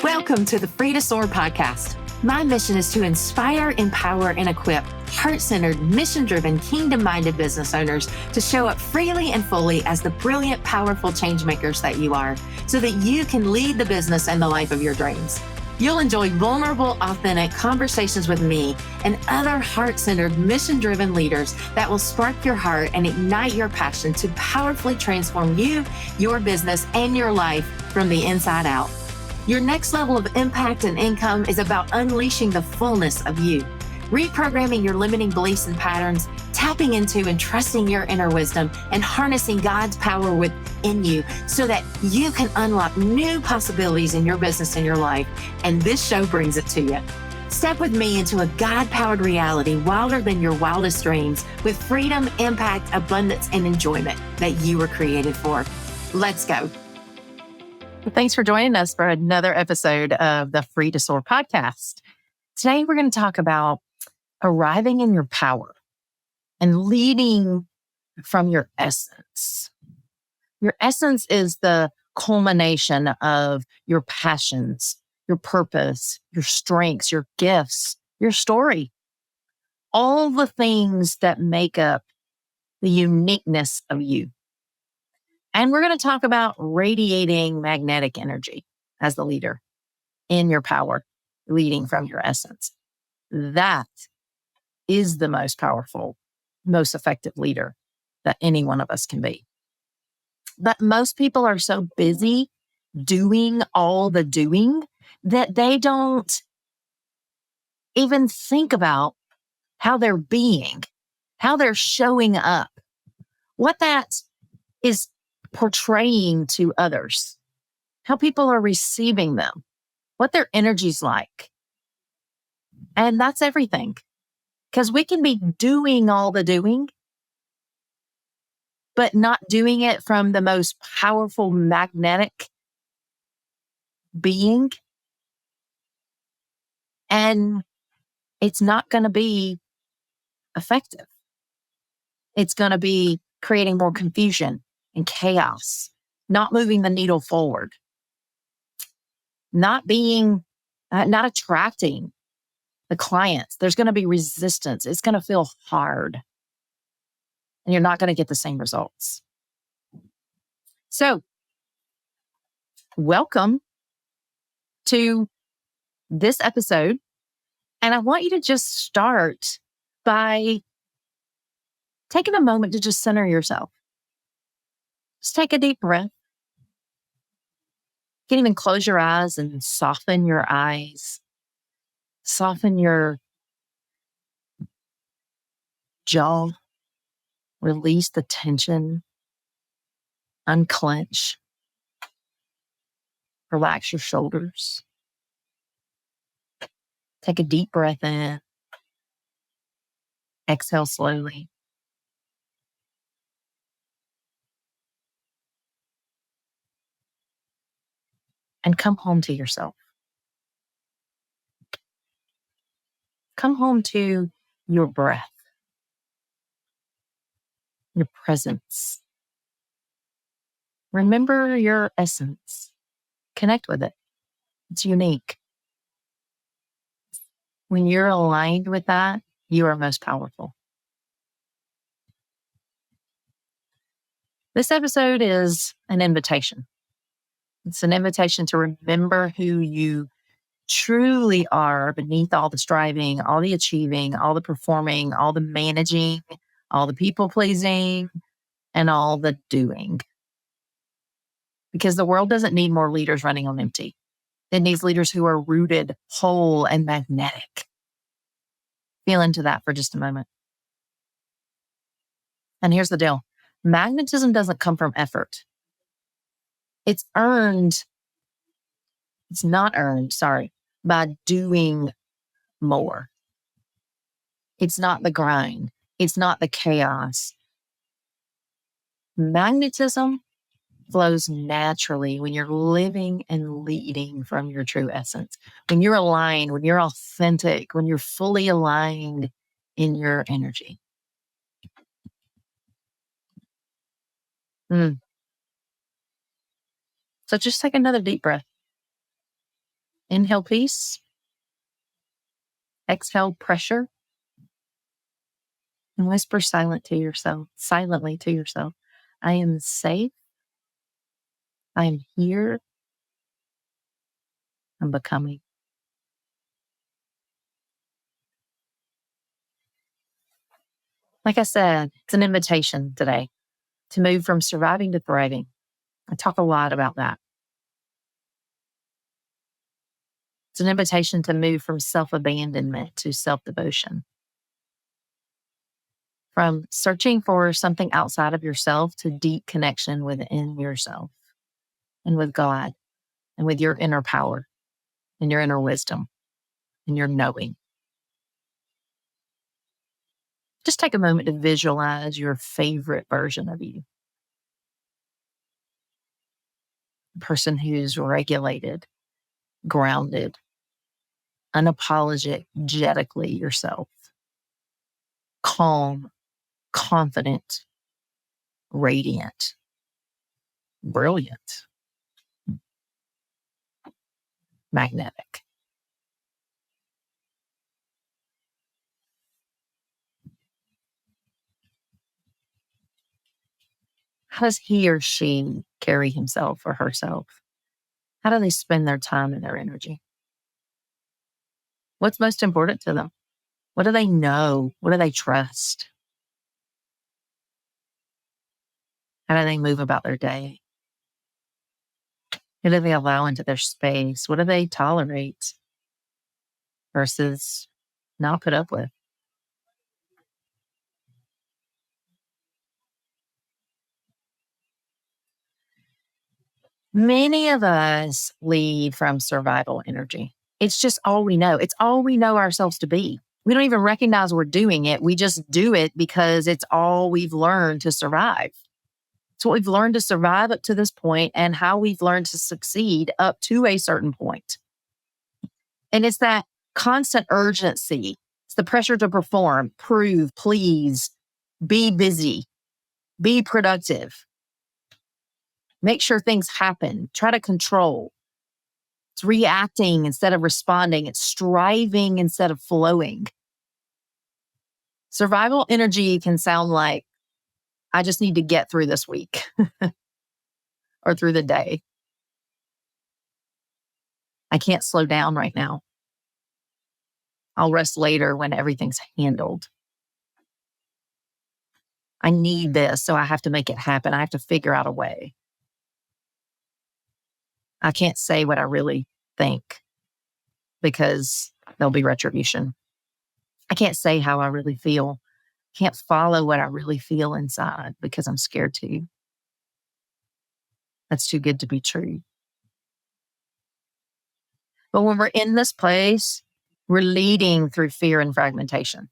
Welcome to the Free to Soar podcast. My mission is to inspire, empower, and equip heart-centered, mission-driven, kingdom-minded business owners to show up freely and fully as the brilliant, powerful change makers that you are, so that you can lead the business and the life of your dreams. You'll enjoy vulnerable, authentic conversations with me and other heart-centered, mission-driven leaders that will spark your heart and ignite your passion to powerfully transform you, your business, and your life from the inside out. Your next level of impact and income is about unleashing the fullness of you, reprogramming your limiting beliefs and patterns, tapping into and trusting your inner wisdom, and harnessing God's power within you so that you can unlock new possibilities in your business and your life. And this show brings it to you. Step with me into a God-powered reality wilder than your wildest dreams, with freedom, impact, abundance, and enjoyment that you were created for. Let's go. Thanks for joining us for another episode of the Free to Soar podcast. Today, we're going to talk about arriving in your power and leading from your essence. Your essence is the culmination of your passions, your purpose, your strengths, your gifts, your story, all the things that make up the uniqueness of you. And we're going to talk about radiating magnetic energy as the leader in your power, leading from your essence. That is the most powerful, most effective leader that any one of us can be. But most people are so busy doing all the doing that they don't even think about how they're being, how they're showing up, what that is portraying to others, how people are receiving them, what their energy's like. And that's everything. Because we can be doing all the doing, but not doing it from the most powerful magnetic being. And it's not going to be effective. It's going to be creating more confusion and chaos, not moving the needle forward, not attracting the clients. There's going to be resistance. It's going to feel hard, and you're not going to get the same results. So, welcome to this episode. And I want you to just start by taking a moment to just center yourself. Just take a deep breath. You can even close your eyes and soften your eyes. Soften your jaw. Release the tension. Unclench. Relax your shoulders. Take a deep breath in. Exhale slowly. And come home to yourself. Come home to your breath, your presence. Remember your essence. Connect with it. It's unique. When you're aligned with that, you are most powerful. This episode is an invitation. It's an invitation to remember who you truly are beneath all the striving, all the achieving, all the performing, all the managing, all the people pleasing, and all the doing. Because the world doesn't need more leaders running on empty. It needs leaders who are rooted, whole, and magnetic. Feel into that for just a moment. And here's the deal. Magnetism doesn't come from effort. It's not earned, by doing more. It's not the grind. It's not the chaos. Magnetism flows naturally when you're living and leading from your true essence. When you're aligned, when you're authentic, when you're fully aligned in your energy. So just take another deep breath. Inhale peace. Exhale pressure. And whisper silently to yourself, I am safe. I am here. I'm becoming. Like I said, it's an invitation today to move from surviving to thriving. I talk a lot about that. It's an invitation to move from self-abandonment to self-devotion, from searching for something outside of yourself to deep connection within yourself and with God and with your inner power and your inner wisdom and your knowing. Just take a moment to visualize your favorite version of you. A person who's regulated, grounded, unapologetically yourself, calm, confident, radiant, brilliant, magnetic. How does he or she carry himself or herself? How do they spend their time and their energy? What's most important to them? What do they know? What do they trust? How do they move about their day? Who do they allow into their space? What do they tolerate versus not put up with? Many of us lead from survival energy. It's just all we know. It's all we know ourselves to be. We don't even recognize we're doing it. We just do it because it's all we've learned to survive. It's what we've learned to survive up to this point and how we've learned to succeed up to a certain point. And it's that constant urgency. It's the pressure to perform, prove, please, be busy, be productive, make sure things happen, try to control. It's reacting instead of responding. It's striving instead of flowing. Survival energy can sound like, I just need to get through this week or through the day. I can't slow down right now. I'll rest later when everything's handled. I need this, so I have to make it happen. I have to figure out a way. I can't say what I really think because there'll be retribution. I can't say how I really feel. Can't follow what I really feel inside because I'm scared to. That's too good to be true. But when we're in this place, we're leading through fear and fragmentation.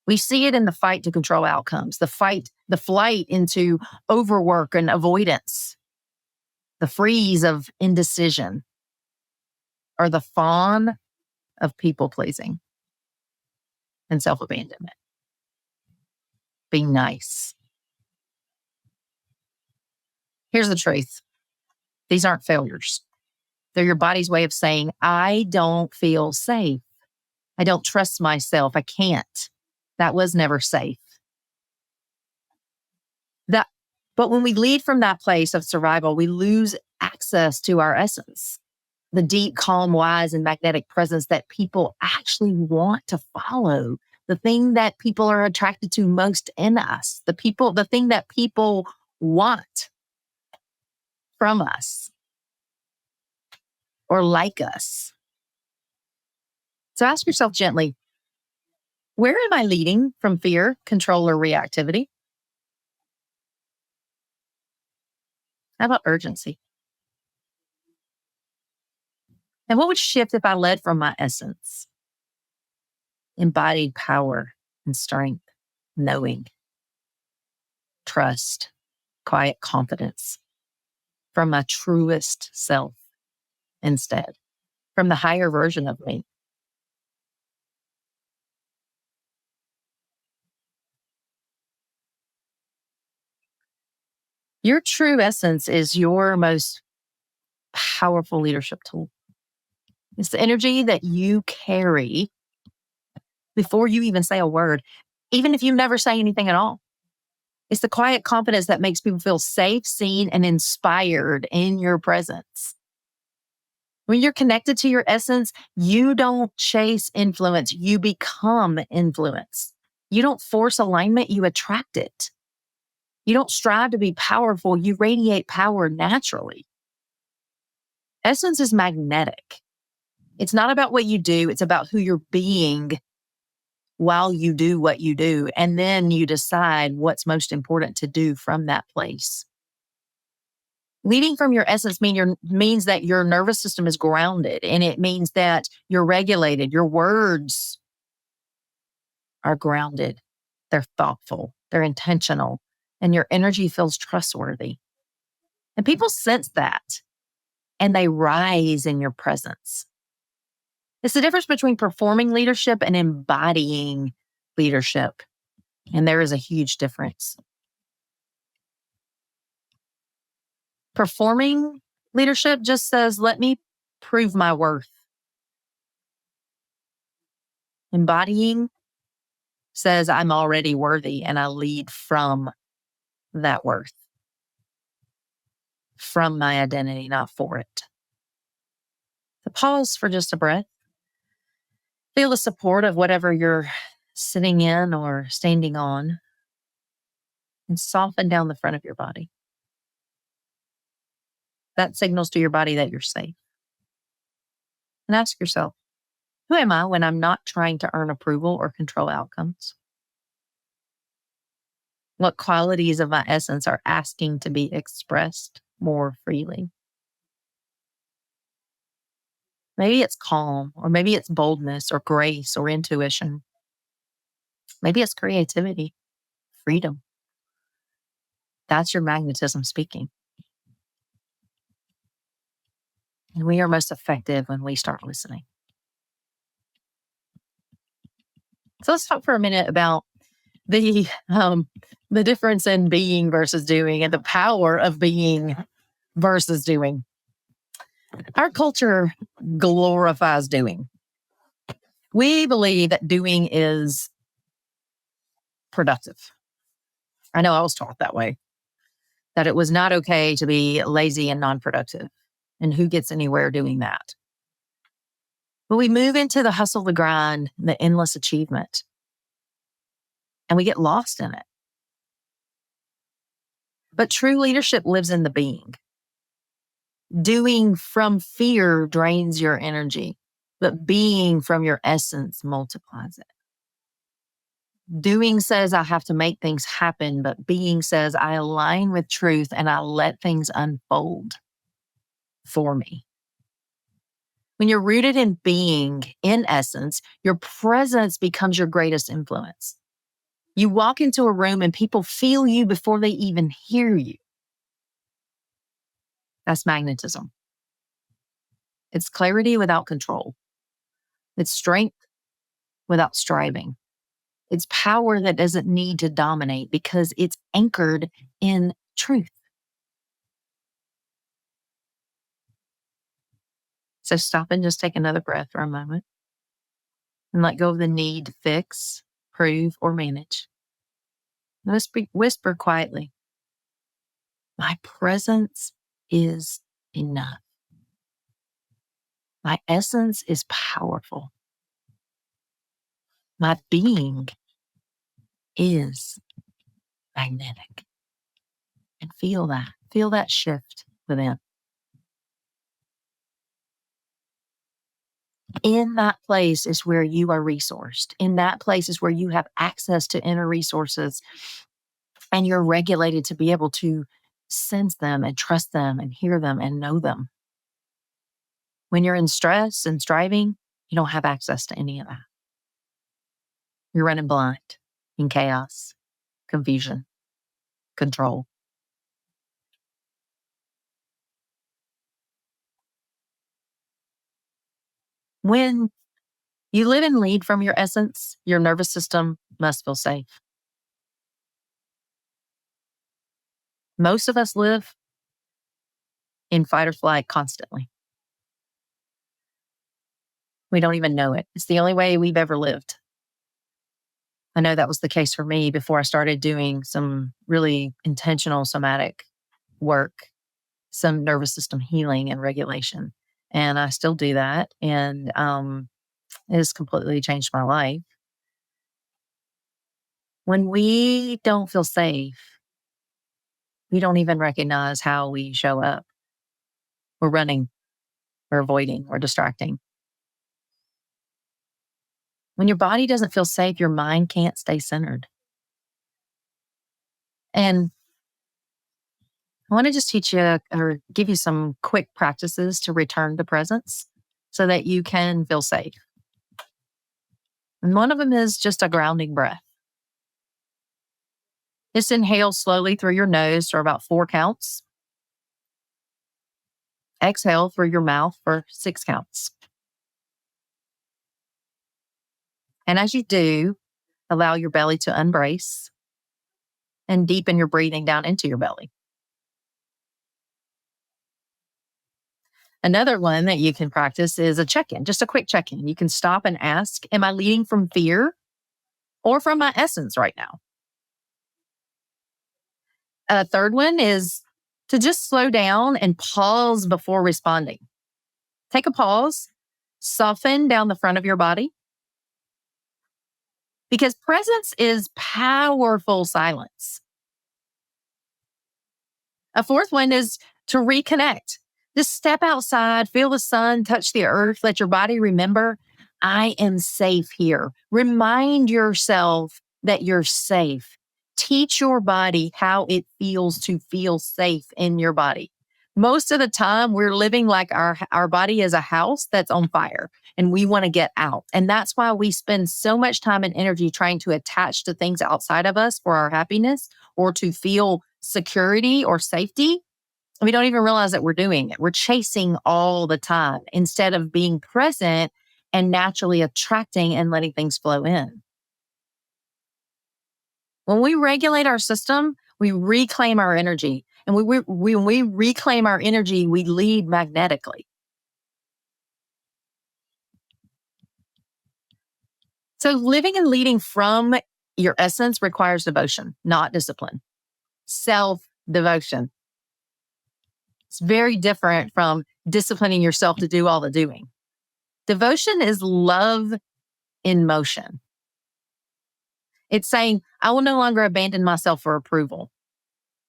We see it in the fight to control outcomes, the flight into overwork and avoidance, the freeze of indecision, or the fawn of people pleasing and self abandonment. Be nice. Here's the truth. These aren't failures. They're your body's way of saying, I don't feel safe. I don't trust myself. I can't. That was never safe. But when we lead from that place of survival, we lose access to our essence, the deep, calm, wise, and magnetic presence that people actually want to follow, the thing that people are attracted to most in us, the thing that people want from us or like us. So ask yourself gently, where am I leading from fear, control, or reactivity? How about urgency? And what would shift if I led from my essence? Embodied power and strength, knowing, trust, quiet confidence from my truest self instead, from the higher version of me. Your true essence is your most powerful leadership tool. It's the energy that you carry before you even say a word, even if you never say anything at all. It's the quiet confidence that makes people feel safe, seen, and inspired in your presence. When you're connected to your essence, you don't chase influence, you become influence. You don't force alignment, you attract it. You don't strive to be powerful, you radiate power naturally. Essence is magnetic. It's not about what you do, it's about who you're being while you do what you do. And then you decide what's most important to do from that place. Leading from your essence means that your nervous system is grounded, and it means that you're regulated. Your words are grounded. They're thoughtful. They're intentional. And your energy feels trustworthy. And people sense that, and they rise in your presence. It's the difference between performing leadership and embodying leadership. And there is a huge difference. Performing leadership just says, let me prove my worth. Embodying says, I'm already worthy, and I lead from that worth, from my identity, not for it. So pause for just a breath. Feel the support of whatever you're sitting in or standing on, and soften down the front of your body. That signals to your body that you're safe. And ask yourself, who am I when I'm not trying to earn approval or control outcomes? What qualities of my essence are asking to be expressed more freely? Maybe it's calm, or maybe it's boldness or grace or intuition. Maybe it's creativity, freedom. That's your magnetism speaking. And we are most effective when we start listening. So let's talk for a minute about the difference in being versus doing, and the power of being versus doing. Our culture glorifies doing. We believe that doing is productive. I know I was taught that way, that it was not okay to be lazy and non-productive. And who gets anywhere doing that? But we move into the hustle, the grind, the endless achievement, and we get lost in it. But true leadership lives in the being. Doing from fear drains your energy, but being from your essence multiplies it. Doing says I have to make things happen, but being says I align with truth and I let things unfold for me. When you're rooted in being, in essence, your presence becomes your greatest influence. You walk into a room and people feel you before they even hear you. That's magnetism. It's clarity without control. It's strength without striving. It's power that doesn't need to dominate because it's anchored in truth. So stop and just take another breath for a moment and let go of the need to fix, prove, or manage. Whisper quietly, my presence is enough. My essence is powerful. My being is magnetic. And feel that. Feel that shift within. In that place is where you are resourced. In that place is where you have access to inner resources, and you're regulated to be able to sense them and trust them and hear them and know them. When you're in stress and striving, you don't have access to any of that. You're running blind in chaos, confusion, control. When you live and lead from your essence, your nervous system must feel safe. Most of us live in fight or flight constantly. We don't even know it. It's the only way we've ever lived. I know that was the case for me before I started doing some really intentional somatic work, some nervous system healing and regulation. And I still do that. And it has completely changed my life. When we don't feel safe, we don't even recognize how we show up. We're running, we're avoiding, we're distracting. When your body doesn't feel safe, your mind can't stay centered. And I want to just teach you or give you some quick practices to return to presence so that you can feel safe. And one of them is just a grounding breath. Just inhale slowly through your nose for about 4 counts. Exhale through your mouth for 6 counts. And as you do, allow your belly to unbrace and deepen your breathing down into your belly. Another one that you can practice is a check-in, just a quick check-in. You can stop and ask, am I leading from fear or from my essence right now? A third one is to just slow down and pause before responding. Take a pause, soften down the front of your body, because presence is powerful silence. A fourth one is to reconnect. Just step outside, feel the sun, touch the earth, let your body remember, I am safe here. Remind yourself that you're safe. Teach your body how it feels to feel safe in your body. Most of the time, we're living like our body is a house that's on fire and we want to get out. And that's why we spend so much time and energy trying to attach to things outside of us for our happiness or to feel security or safety. We don't even realize that we're doing it. We're chasing all the time instead of being present and naturally attracting and letting things flow in. When we regulate our system, we reclaim our energy. And when we reclaim our energy, we lead magnetically. So living and leading from your essence requires devotion, not discipline. Self-devotion. It's very different from disciplining yourself to do all the doing. Devotion is love in motion. It's saying, I will no longer abandon myself for approval.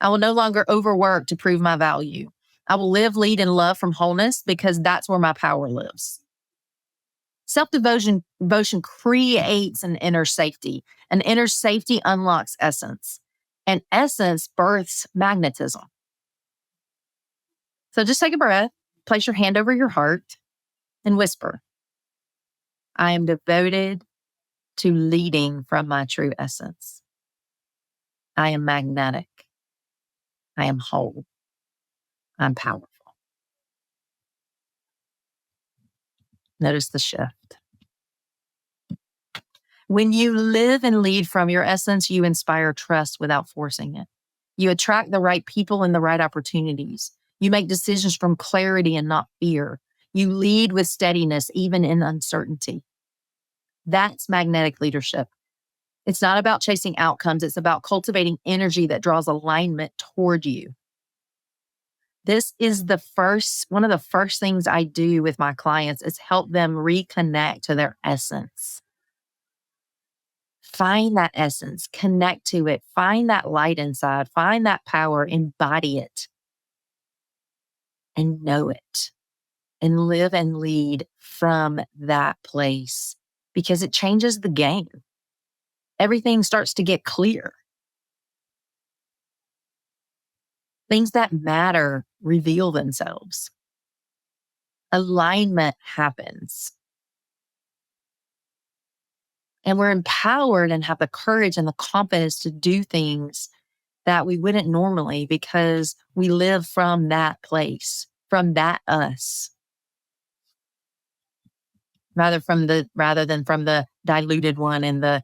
I will no longer overwork to prove my value. I will live, lead, and love from wholeness because that's where my power lives. Self-devotion creates an inner safety. An inner safety unlocks essence. And essence births magnetism. So just take a breath, place your hand over your heart, and whisper, I am devoted to leading from my true essence. I am magnetic. I am whole. I'm powerful. Notice the shift. When you live and lead from your essence, you inspire trust without forcing it. You attract the right people and the right opportunities. You make decisions from clarity and not fear. You lead with steadiness, even in uncertainty. That's magnetic leadership. It's not about chasing outcomes. It's about cultivating energy that draws alignment toward you. This is one of the first things I do with my clients is help them reconnect to their essence. Find that essence, connect to it, find that light inside, find that power, embody it, and know it, and live and lead from that place because it changes the game. Everything starts to get clear. Things that matter reveal themselves. Alignment happens. And we're empowered and have the courage and the confidence to do things that we wouldn't normally because we live from that place, from that us, rather than from the diluted one and the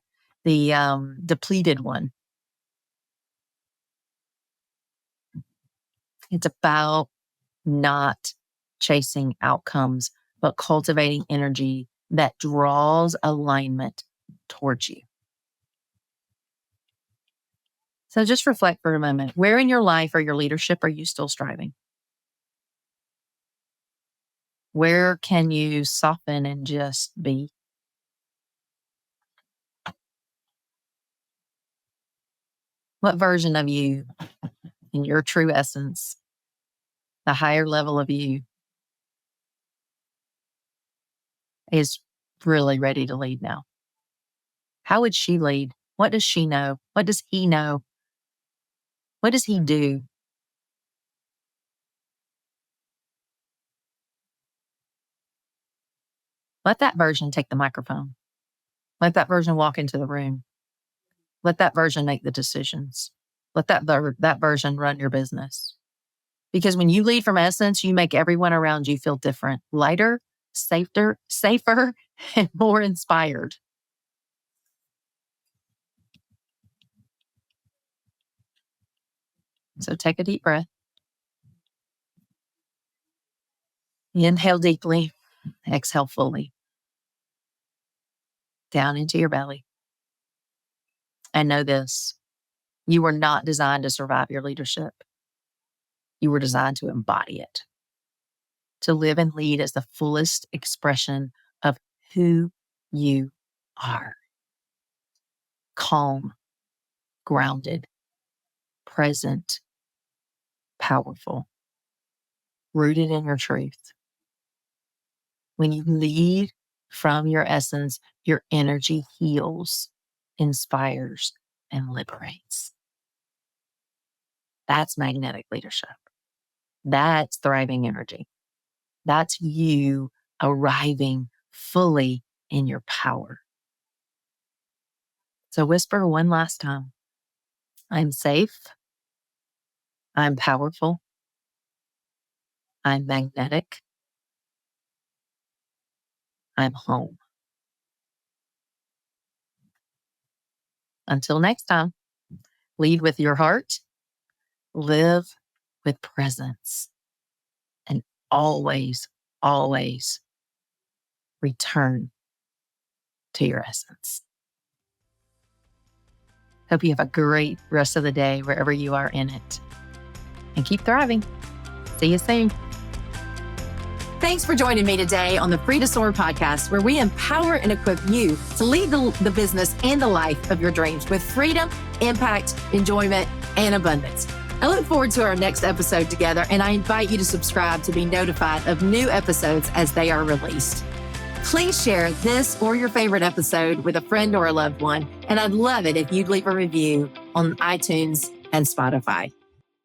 depleted one. It's about not chasing outcomes, but cultivating energy that draws alignment towards you. So just reflect for a moment. Where in your life or your leadership are you still striving? Where can you soften and just be? What version of you, in your true essence, the higher level of you, is really ready to lead now? How would she lead? What does she know? What does he know? What does he do? Let that version take the microphone. Let that version walk into the room. Let that version make the decisions. Let that version run your business. Because when you lead from essence, you make everyone around you feel different, lighter, safer, and more inspired. So take a deep breath. Inhale deeply, exhale fully. Down into your belly. And know this, you were not designed to survive your leadership. You were designed to embody it, to live and lead as the fullest expression of who you are. Calm, grounded, present, powerful, rooted in your truth. When you lead from your essence, your energy heals, inspires, and liberates. That's magnetic leadership. That's thriving energy. That's you arriving fully in your power. So whisper one last time. I'm safe. I'm powerful. I'm magnetic. I'm home. Until next time, lead with your heart, live with presence, and always, always return to your essence. Hope you have a great rest of the day wherever you are in it. And keep thriving. See you soon. Thanks for joining me today on the Free to Soar podcast, where we empower and equip you to lead the business and the life of your dreams with freedom, impact, enjoyment, and abundance. I look forward to our next episode together, and I invite you to subscribe to be notified of new episodes as they are released. Please share this or your favorite episode with a friend or a loved one, and I'd love it if you'd leave a review on iTunes and Spotify.